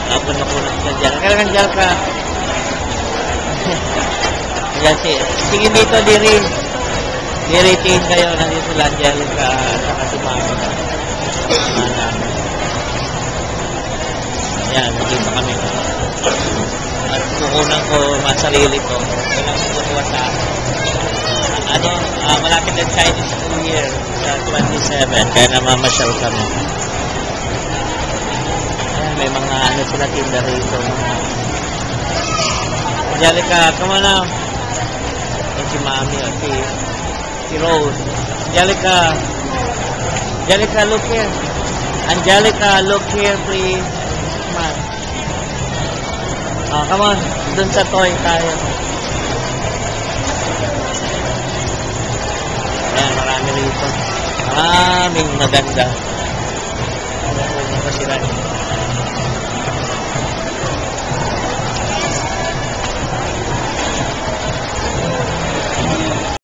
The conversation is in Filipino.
Napunok-punok ka dyan. Kailangan dyan ka. Ayan, sige dito, diri. Diritiin kayo. Nandito lang dyan ka. Saka si Mami. Ayan, nandito kami. At kukunan ko masarili ko. Kailangan ko kuha sa malapit ng Chinese New Year sa 27. Kaya namamasyal kami. Ayan, may mga sila tinda rito. Angelica, come on now. Ayan si Mami, si Rose. Angelica, look here. Angelica, look here, please. Come on. Oh, come on. Doon sa toy tayo. Ayan, marami rito. Maraming maganda.